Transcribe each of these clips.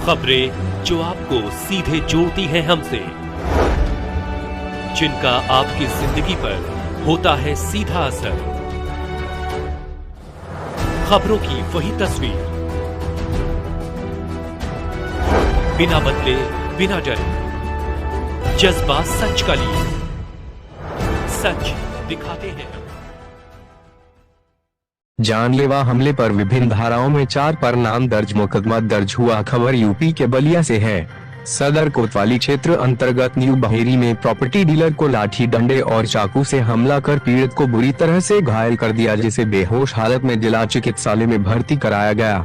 खबरें जो आपको सीधे जोड़ती हैं हमसे, जिनका आपकी जिंदगी पर होता है सीधा असर। खबरों की वही तस्वीर, बिना बदले बिना डरे, जज्बा सच का लिए, सच दिखाते हैं। जानलेवा हमले पर विभिन्न धाराओं में 4 पर नाम दर्ज मुकदमा दर्ज हुआ। खबर यूपी के बलिया से है। सदर कोतवाली क्षेत्र अंतर्गत न्यू बहेरी में प्रॉपर्टी डीलर को लाठी डंडे और चाकू से हमला कर पीड़ित को बुरी तरह से घायल कर दिया, जिसे बेहोश हालत में जिला चिकित्सालय में भर्ती कराया गया।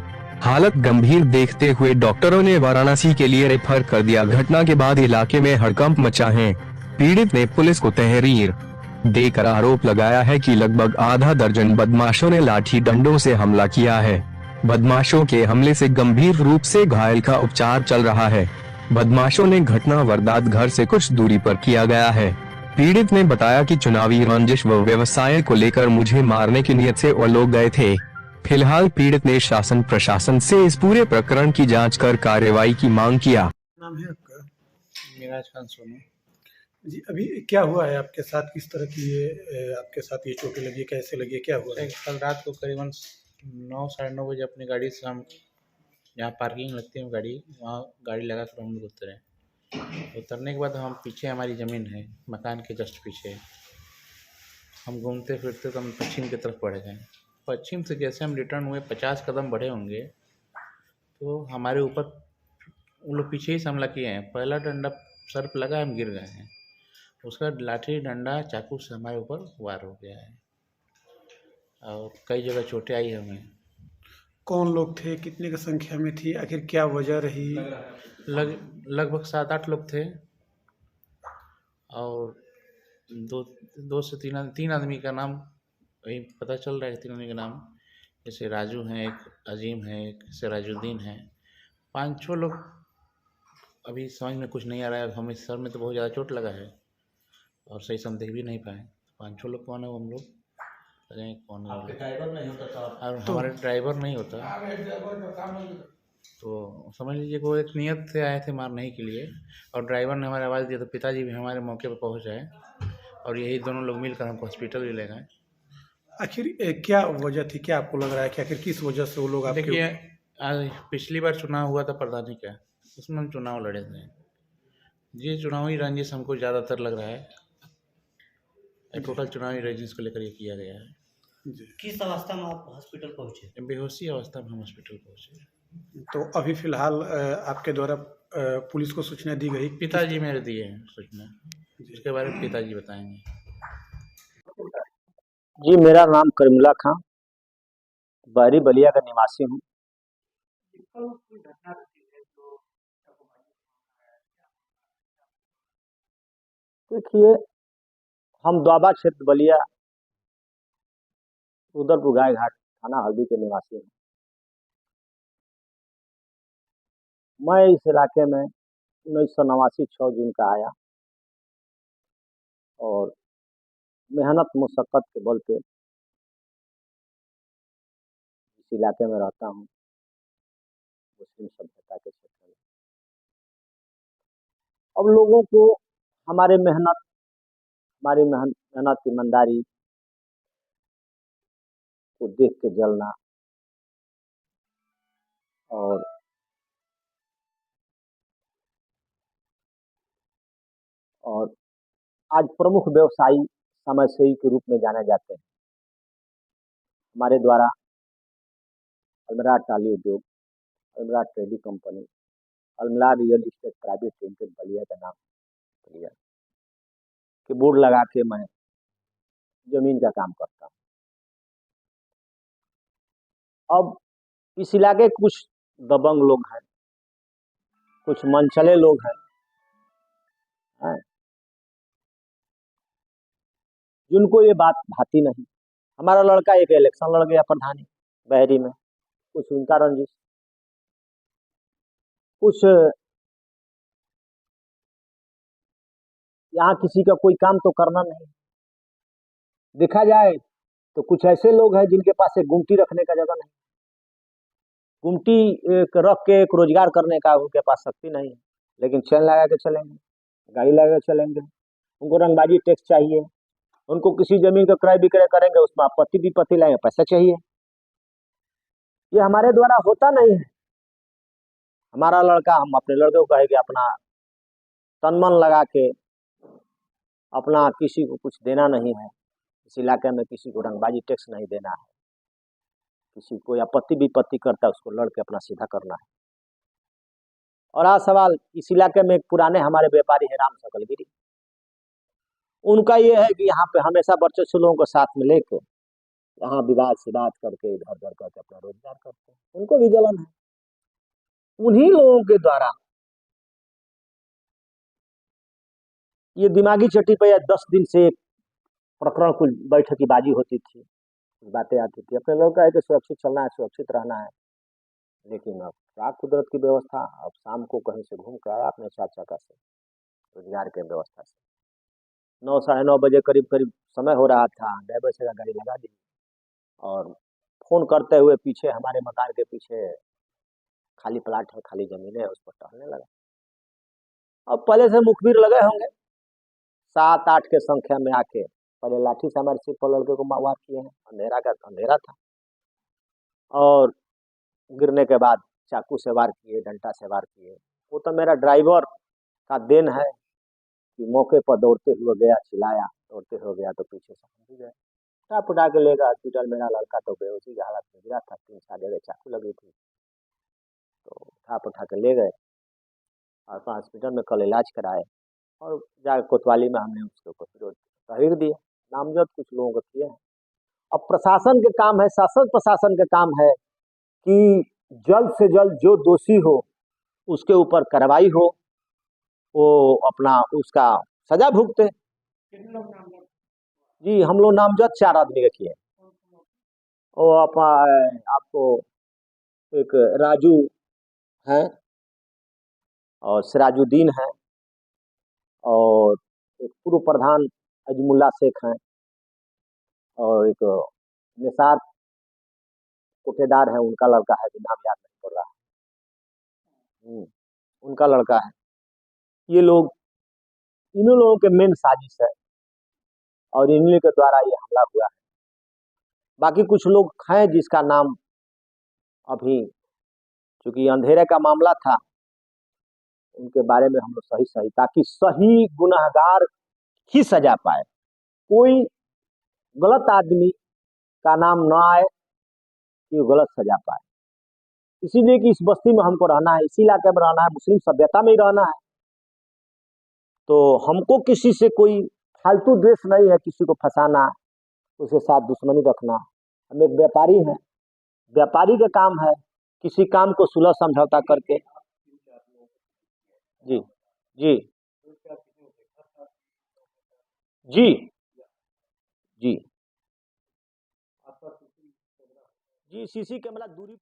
हालत गंभीर देखते हुए डॉक्टरों ने वाराणसी के लिए रेफर कर दिया। घटना के बाद इलाके में हड़कंप मचा है। पीड़ित ने पुलिस को तहरीर देकर आरोप लगाया है कि लगभग आधा दर्जन बदमाशों ने लाठी डंडों से हमला किया है। बदमाशों के हमले से गंभीर रूप से घायल का उपचार चल रहा है। बदमाशों ने घटना वारदात घर से कुछ दूरी पर किया गया है। पीड़ित ने बताया कि चुनावी रंजिश व व्यवसाय को लेकर मुझे मारने की नीयत से वो लोग गए थे। फिलहाल पीड़ित ने शासन प्रशासन से इस पूरे प्रकरण की जांच कर कार्रवाई की मांग किया। नाम है आपका? मिराज खान सोनू। जी, अभी क्या हुआ है आपके साथ? किस तरह की आपके साथ ये चोटें लगी, कैसे लगी, क्या हुआ है? कल रात को करीबन 9 साढ़े 9 बजे अपनी गाड़ी से हम जहाँ पार्किंग लगती है गाड़ी, वहाँ गाड़ी लगा कर हम लोग उतरे। उतरने के बाद हम पीछे हमारी ज़मीन है, मकान के जस्ट पीछे। हम घूमते फिरते तो हम पश्चिम की तरफ बढ़ गए। पश्चिम से जैसे हम रिटर्न हुए 50 कदम बढ़े होंगे तो हमारे ऊपर उन लोग पीछे ही से हमला किए हैं। पहला डंडा सर पर लगा, हम गिर गए हैं। उसका लाठी डंडा चाकू से हमारे ऊपर वार हो गया है और कई जगह चोटें आई हमें। कौन लोग थे, कितने की संख्या में थी, आखिर क्या वजह रही? लगभग 7-8 लोग थे और दो से तीन आदमी का नाम वही पता चल रहा है। 3 आदमी का नाम जैसे राजू हैं, एक अजीम है, एक सिराजुद्दीन है। 5-6 लोग अभी समझ में कुछ नहीं आ रहा है। हमें सर में तो बहुत ज़्यादा चोट लगा है और सही से हम देख भी नहीं पाए। 5-6 लोग कौन है वो हम लोग कौन है। आपके ड्राइवर नहीं होता था और हमारे ड्राइवर नहीं होता तो समझ लीजिए वो एक नियत से आए थे मारने के लिए और ड्राइवर ने हमारे आवाज़ दिया तो पिताजी भी हमारे मौके पर पहुंच आए और यही दोनों लोग मिलकर हमको हॉस्पिटल भी ले गए। आखिर क्या वजह थी? क्या आपको लग रहा है कि आखिर किस वजह से वो लोग आपके? देखिए, आज पिछली बार चुनाव हुआ था प्रधानी का, उसमें हम चुनाव लड़े थे। ये चुनावी रंजिश हमको ज़्यादातर लग रहा है, टोटल चुनावी रंजिश को लेकर ये किया गया है। किस अवस्था में आप हॉस्पिटल पहुंचे? बेहोशी अवस्था में हम हॉस्पिटल पहुंचे। तो अभी फिलहाल आपके द्वारा पुलिस को सूचना दी गई? पिताजी मेरे दिए हैं सूचना, इसके बारे में पिताजी बताएंगे। जी, मेरा नाम करीमुल्लाह खां, बहरी बलिया का निवासी हूँ। देखिए, हम द्वाबा क्षेत्र बलिया रुद्रपुर गाय घाट थाना हल्दी के निवासी हैं। मैं इस इलाके में 1989 6 जून का आया और मेहनत मुशक्क़त के बल पे इस इलाके में रहता हूँ, मुस्लिम सभ्यता के क्षेत्र में। अब लोगों को हमारी मेहनत ईमानदारी को देख के जलना और आज प्रमुख व्यवसायी समाजसेवी के रूप में जाने जाते हैं। हमारे द्वारा अलमरा टाली उद्योग, Almara trading company, Almara real estate private limited Ballia का नाम बलिया के बोर्ड लगा के मैं जमीन का काम करता हूँ। अब इस इलाके कुछ दबंग लोग हैं, कुछ मनचले लोग हैं, जिनको ये बात भाती नहीं। हमारा लड़का एक इलेक्शन लड़ गया प्रधानी बहरी में, कुछ उनका रंजिश, कुछ यहाँ किसी का कोई काम तो करना नहीं। देखा जाए तो कुछ ऐसे लोग हैं जिनके पास एक गुमटी रखने का जगह नहीं। गुमटी रख के एक रोजगार करने का उनके पास शक्ति नहीं है, लेकिन चैन लगा के चलेंगे, गाड़ी लगा के चलेंगे। उनको रंगबाजी टैक्स चाहिए, उनको किसी जमीन का क्रय विक्रय करेंगे उसमें आपत्ति विपत्ति लाएंगे, पैसा चाहिए। ये हमारे द्वारा होता नहीं है। हमारा लड़का, हम अपने लड़के को कहेंगे अपना तन मन लगा के, अपना किसी को कुछ देना नहीं है, इस इलाके में किसी को रंगबाजी टैक्स नहीं देना है, किसी को आपत्ति विपत्ति करता है उसको लड़ के अपना सीधा करना है। और आज सवाल, इस इलाके में एक पुराने हमारे व्यापारी है राम सकलगिरी, उनका ये है कि यहाँ पे हमेशा वर्चस्व लोगों को साथ में लेके यहाँ विवाद से बात करके इधर उधर करके अपना रोजगार करते हैं, उनको भी जलन है। उन्हीं लोगों के द्वारा ये दिमागी चट्टी पे 10 दिन से एक प्रकरण कुछ बैठकीबाजी होती थी, बातें आती थी। अपने लोग का है कि सुरक्षित चलना है, सुरक्षित रहना है, लेकिन अब क्या कुदरत की व्यवस्था, अब शाम को कहीं से घूम कर आया अपने चाचा का से रोजगार के व्यवस्था से 9 साढ़े 9 बजे करीब करीब समय हो रहा था, ड्राइवर से गाड़ी लगा दी और फोन करते हुए पीछे हमारे मकान के पीछे खाली प्लाट है, खाली जमीन है, उस पर टहलने लगा। अब पहले से मुखबिर लगे होंगे, 7-8 के संख्या में आके पहले लाठी से हमारे सिर पर लड़के को वार किए हैं, अंधेरा था, और गिरने के बाद चाकू से वार किए, डंडा से वार किए। वो तो मेरा ड्राइवर का देन है कि मौके पर दौड़ते हुए गया, चिल्लाया, दौड़ते हुए गया तो पीछे से हम भी गए, टाप उठा के ले गया हॉस्पिटल। मेरा लड़का तो बेहोशी की हालत में गिरा था, 3-4 जगह चाकू लगी थी, तो टाप उठा के ले गए और हॉस्पिटल में कल इलाज कराए और जाकर कोतवाली में हमने उसको तहरीर दिया, नामजद कुछ लोगों को किए हैं। अब प्रशासन के काम है, शासन प्रशासन के काम है कि जल्द से जल्द जो दोषी हो उसके ऊपर कार्रवाई हो, वो अपना उसका सजा भुगते। जी हम लोग नामजद 4 आदमी के किए। वो आपको एक राजू है और सिराजुद्दीन है और एक पूर्व प्रधान अजमुल्ला शेख हैं और एक निसार कोटेदार है, उनका लड़का है जो नाम याद नहीं पड़ रहा है, उनका लड़का है। ये लोग, इन्हीं लोगों के मेन साजिश है और इन्हीं के द्वारा ये हमला हुआ है। बाकी कुछ लोग हैं जिसका नाम अभी, चूंकि अंधेरे का मामला था, उनके बारे में हम लोग सही ताकि सही गुनहगार ही सजा पाए, कोई गलत आदमी का नाम न आए कि गलत सजा पाए। इसीलिए कि इस बस्ती में हमको रहना है, इसी इलाके में रहना है, मुस्लिम सभ्यता में ही रहना है, तो हमको किसी से कोई फालतू द्वेष नहीं है, किसी को फंसाना, उसके साथ दुश्मनी रखना। हम एक व्यापारी हैं, व्यापारी का काम है किसी काम को सुलह समझौता करके। जी जी जी जी जी सीसी कैमरा दूरी पर